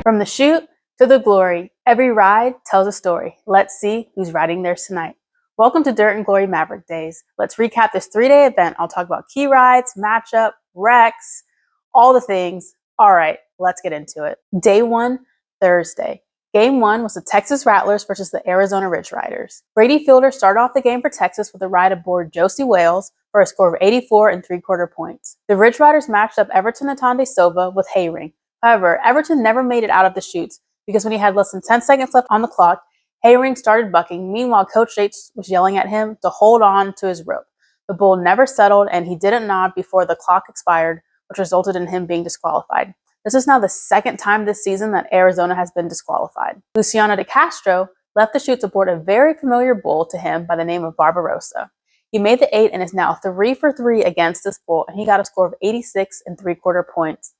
From the shoot to the glory, every ride tells a story. Let's see who's riding theirs tonight. Welcome to Dirt and Glory Maverick Days. Let's recap this 3-day event. I'll talk about key rides, matchup, wrecks, all the things. All right, let's get into it. Day 1, Thursday. Game 1 was the Texas Rattlers versus the Arizona Ridge Riders. Brady Fielder started off the game for Texas with a ride aboard Josie Wales for a score of 84 3/4 points. The Ridge Riders matched up Everton Atande Silva with Hayring. However, Everton never made it out of the chutes because when he had less than 10 seconds left on the clock, Hayring started bucking. Meanwhile, Coach Yates was yelling at him to hold on to his rope. The bull never settled and he didn't nod before the clock expired, which resulted in him being disqualified. This is now the second time this season that Arizona has been disqualified. Luciano de Castro left the chutes aboard a very familiar bull to him by the name of Barbarossa. He made the 8 and is now 3 for 3 against this bull, and he got a score of 86 3/4 points.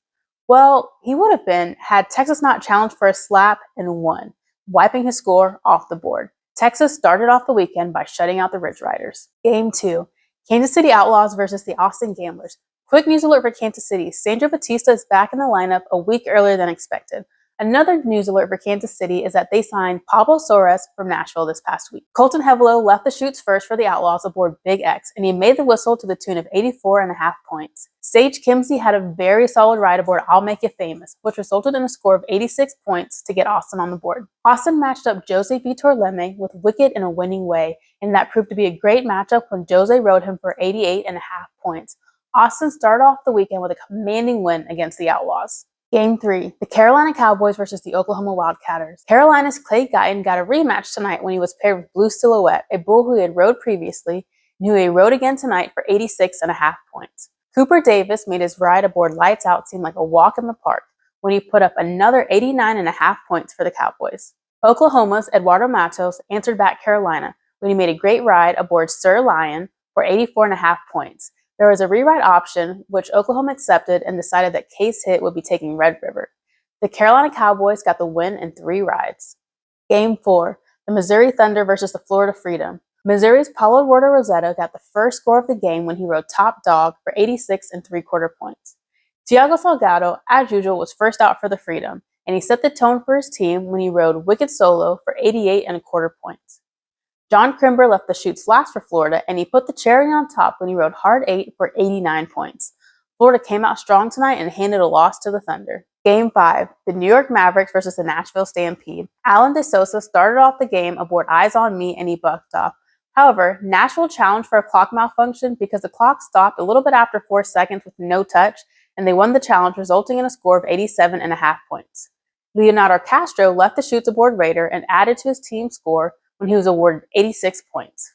Well, he would have been had Texas not challenged for a slap and won, wiping his score off the board. Texas started off the weekend by shutting out the Ridge Riders. Game 2, Kansas City Outlaws versus the Austin Gamblers. Quick news alert for Kansas City. Sandro Batista is back in the lineup a week earlier than expected. Another news alert for Kansas City is that they signed Pablo Soares from Nashville this past week. Colton Hevelo left the chutes first for the Outlaws aboard Big X, and he made the whistle to the tune of 84.5 points. Sage Kimsey had a very solid ride aboard I'll Make You Famous, which resulted in a score of 86 points to get Austin on the board. Austin matched up Jose Vitor Leme with Wicked in a winning way, and that proved to be a great matchup when Jose rode him for 88.5 points. Austin started off the weekend with a commanding win against the Outlaws. Game 3, the Carolina Cowboys versus the Oklahoma Wildcatters. Carolina's Clay Guyton got a rematch tonight when he was paired with Blue Silhouette, a bull who he had rode previously and who he rode again tonight for 86.5 points. Cooper Davis made his ride aboard Lights Out seem like a walk in the park when he put up another 89.5 points for the Cowboys. Oklahoma's Eduardo Matos answered back Carolina when he made a great ride aboard Sir Lion for 84.5 points. There was a rewrite option, which Oklahoma accepted and decided that Case Hitt would be taking Red River. The Carolina Cowboys got the win in 3 rides. Game 4, the Missouri Thunder versus the Florida Freedom. Missouri's Paulo Eduardo Rossetto got the first score of the game when he rode Top Dog for 86 3/4 points. Thiago Salgado, as usual, was first out for the Freedom, and he set the tone for his team when he rode Wicked Solo for 88.25 points. John Crimber left the chutes last for Florida, and he put the cherry on top when he rode Hard 8 for 89 points. Florida came out strong tonight and handed a loss to the Thunder. Game 5, the New York Mavericks versus the Nashville Stampede. Alan DeSosa started off the game aboard Eyes on Me, and he bucked off. However, Nashville challenged for a clock malfunction because the clock stopped a little bit after 4 seconds with no touch, and they won the challenge, resulting in a score of 87.5 points. Leonardo Castro left the chutes aboard Raider and added to his team's score when he was awarded 86 points.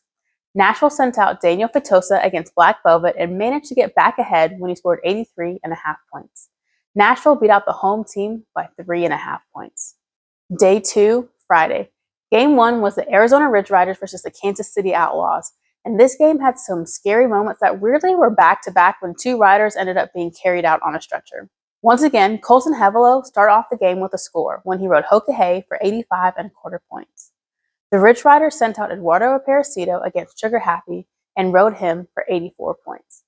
Nashville sent out Daniel Fitosa against Black Velvet and managed to get back ahead when he scored 83.5 points. Nashville beat out the home team by 3.5 points. Day 2, Friday. Game 1 was the Arizona Ridge Riders versus the Kansas City Outlaws, and this game had some scary moments that weirdly were back-to-back when 2 riders ended up being carried out on a stretcher. Once again, Colton Hevelo started off the game with a score when he rode Hoka for 85.25 points. The Ridge Riders sent out Eduardo Aparecido against Sugar Happy and rode him for 84 points.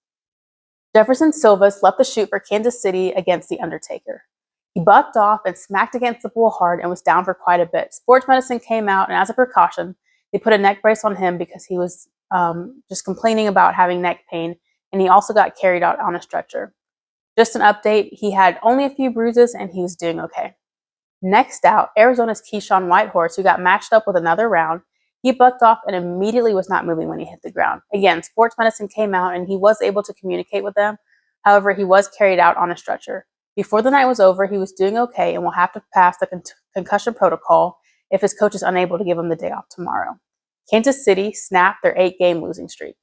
Jefferson Silvas left the chute for Kansas City against the Undertaker. He bucked off and smacked against the bull hard and was down for quite a bit. Sports medicine came out, and as a precaution, they put a neck brace on him because he was just complaining about having neck pain, and he also got carried out on a stretcher. Just an update, he had only a few bruises and he was doing okay. Next out, Arizona's Keyshawn Whitehorse, who got matched up with another round. He bucked off and immediately was not moving when he hit the ground. Again, sports medicine came out and he was able to communicate with them. However, he was carried out on a stretcher. Before the night was over, he was doing okay and will have to pass the concussion protocol if his coach is unable to give him the day off tomorrow. Kansas City snapped their 8-game losing streak.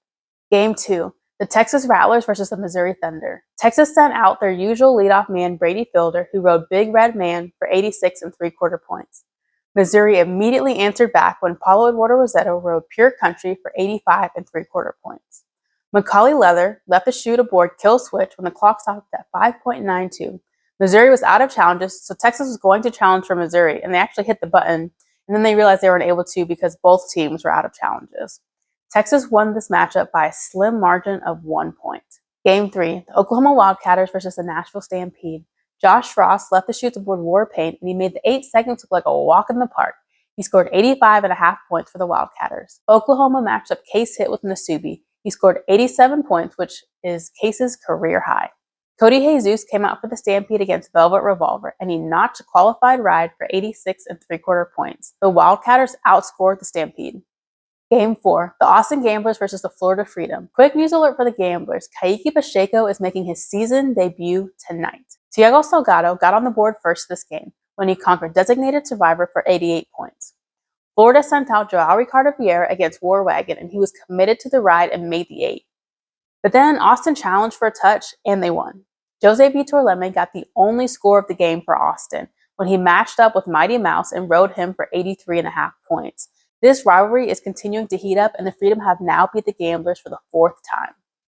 Game 2. The Texas Rattlers versus the Missouri Thunder. Texas sent out their usual leadoff man, Brady Fielder, who rode Big Red Man for 86 3/4 points. Missouri immediately answered back when Paulo Eduardo Rossetto rode Pure Country for 85 3/4 points. Macaulay Leather left the chute aboard Kill Switch when the clock stopped at 5.92. Missouri was out of challenges, so Texas was going to challenge for Missouri, and they actually hit the button, and then they realized they weren't able to because both teams were out of challenges. Texas won this matchup by a slim margin of 1 point. Game 3, the Oklahoma Wildcatters versus the Nashville Stampede. Josh Frost left the chutes aboard War Paint, and he made the 8 seconds look like a walk in the park. He scored 85.5 points for the Wildcatters. Oklahoma matched up Case Hit with Nasubi. He scored 87 points, which is Case's career high. Cody Jesus came out for the Stampede against Velvet Revolver, and he notched a qualified ride for 86.75 points. The Wildcatters outscored the Stampede. Game 4, the Austin Gamblers versus the Florida Freedom. Quick news alert for the Gamblers. Kaique Pacheco is making his season debut tonight. Thiago Salgado got on the board first this game when he conquered Designated Survivor for 88 points. Florida sent out Joao Ricardo Vieira against War Wagon, and he was committed to the ride and made the 8. But then Austin challenged for a touch, and they won. Jose Vitor Leme got the only score of the game for Austin when he matched up with Mighty Mouse and rode him for 83.5 points. This rivalry is continuing to heat up, and the Freedom have now beat the Gamblers for the 4th time.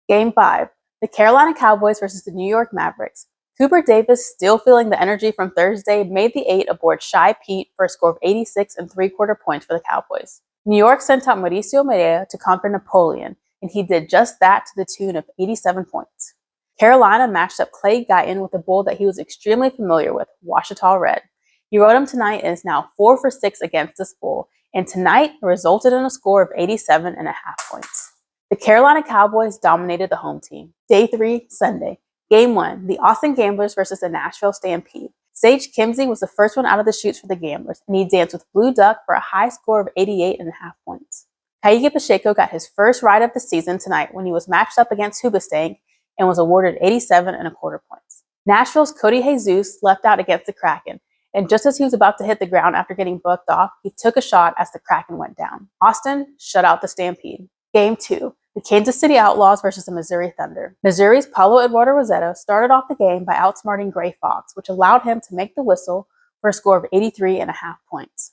Game 5, the Carolina Cowboys versus the New York Mavericks. Cooper Davis, still feeling the energy from Thursday, made the 8 aboard Shy Pete for a score of 86.75 points for the Cowboys. New York sent out Mauricio Moreira to conquer Napoleon, and he did just that to the tune of 87 points. Carolina matched up Clay Guyton with a bull that he was extremely familiar with, Washita Red. He rode him tonight and is now 4 for 6 against this bull, and tonight resulted in a score of 87.5 points. The Carolina Cowboys dominated the home team. Day 3, Sunday. Game 1, the Austin Gamblers versus the Nashville Stampede. Sage Kimsey was the first one out of the chutes for the Gamblers, and he danced with Blue Duck for a high score of 88.5 points. Kaique Pacheco got his first ride of the season tonight when he was matched up against Hoobastank and was awarded 87.25 points. Nashville's Cody Jesus left out against the Kraken, and just as he was about to hit the ground after getting bucked off, he took a shot as the Kraken went down. Austin shut out the Stampede. Game 2, the Kansas City Outlaws versus the Missouri Thunder. Missouri's Paulo Eduardo Rossetto started off the game by outsmarting Gray Fox, which allowed him to make the whistle for a score of 83.5 points.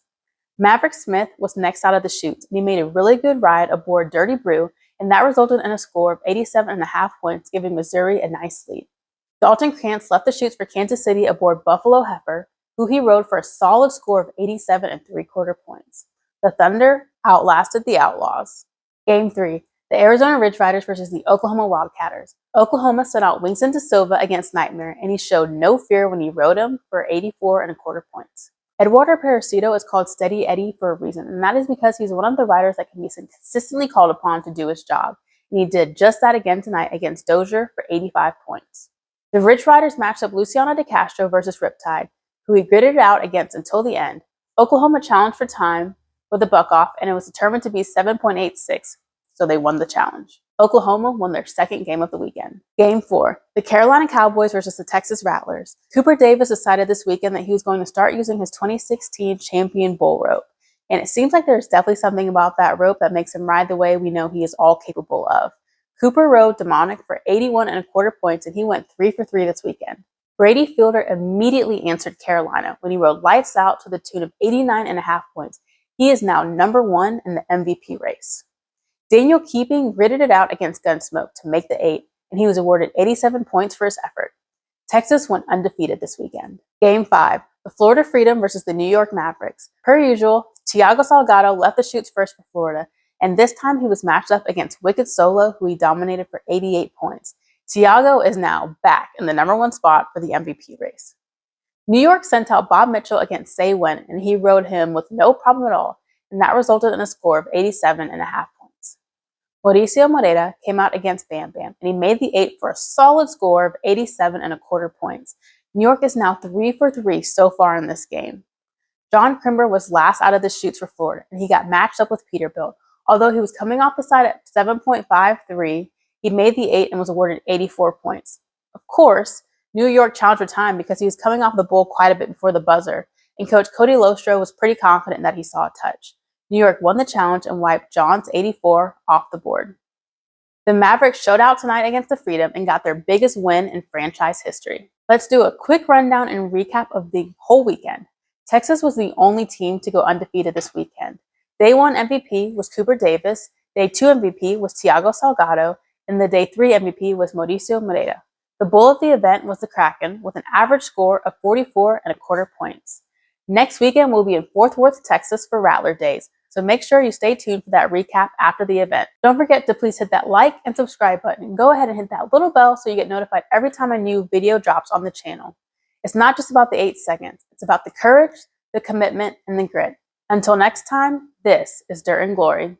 Maverick Smith was next out of the chutes, and he made a really good ride aboard Dirty Brew, and that resulted in a score of 87.5 points, giving Missouri a nice lead. Dalton Krantz left the chutes for Kansas City aboard Buffalo Heifer, who he rode for a solid score of 87.75 points. The Thunder outlasted the Outlaws. Game 3, the Arizona Ridge Riders versus the Oklahoma Wildcatters. Oklahoma sent out Winston De Silva against Nightmare, and he showed no fear when he rode him for 84.25 points. Eduardo Perecito is called Steady Eddie for a reason, and that is because he's one of the riders that can be consistently called upon to do his job, and he did just that again tonight against Dozier for 85 points. The Ridge Riders matched up Luciano De Castro versus Riptide, who he gritted it out against until the end. Oklahoma challenged for time with a buck-off, and it was determined to be 7.86, so they won the challenge. Oklahoma won their second game of the weekend. Game 4, the Carolina Cowboys versus the Texas Rattlers. Cooper Davis decided this weekend that he was going to start using his 2016 champion bull rope, and it seems like there's definitely something about that rope that makes him ride the way we know he is all capable of. Cooper rode Demonic for 81.25 points, and he went 3 for 3 this weekend. Brady Fielder immediately answered Carolina when he rode Lights Out to the tune of 89.5 points. He is now number 1 in the MVP race. Daniel Keeping gritted it out against Gunsmoke to make the 8, and he was awarded 87 points for his effort. Texas went undefeated this weekend. Game 5, the Florida Freedom versus the New York Mavericks. Per usual, Thiago Salgado left the chutes first for Florida, and this time he was matched up against Wicked Solo, who he dominated for 88 points. Thiago is now back in the number 1 spot for the MVP race. New York sent out Bob Mitchell against Say When, and he rode him with no problem at all, and that resulted in a score of 87.5 points. Mauricio Moreira came out against Bam Bam, and he made the 8 for a solid score of 87.25 points. New York is now 3 for 3 so far in this game. John Crimber was last out of the chutes for Florida, and he got matched up with Peterbilt. Although he was coming off the side at 7.53, he made the 8 and was awarded 84 points. Of course, New York challenged for time because he was coming off the bull quite a bit before the buzzer, and coach Cody Lostro was pretty confident that he saw a touch. New York won the challenge and wiped John's 84 off the board. The Mavericks showed out tonight against the Freedom and got their biggest win in franchise history. Let's do a quick rundown and recap of the whole weekend. Texas was the only team to go undefeated this weekend. Day 1 MVP was Cooper Davis, Day 2 MVP was Thiago Salgado, and the Day 3 MVP was Mauricio Moreira. The bull of the event was the Kraken with an average score of 44.25 points. Next weekend we'll be in Fort Worth, Texas for Rattler Days, so make sure you stay tuned for that recap after the event. Don't forget to please hit that like and subscribe button, and go ahead and hit that little bell so you get notified every time a new video drops on the channel. It's not just about the 8 seconds. It's about the courage, the commitment, and the grit. Until next time, this is Dirt and Glory.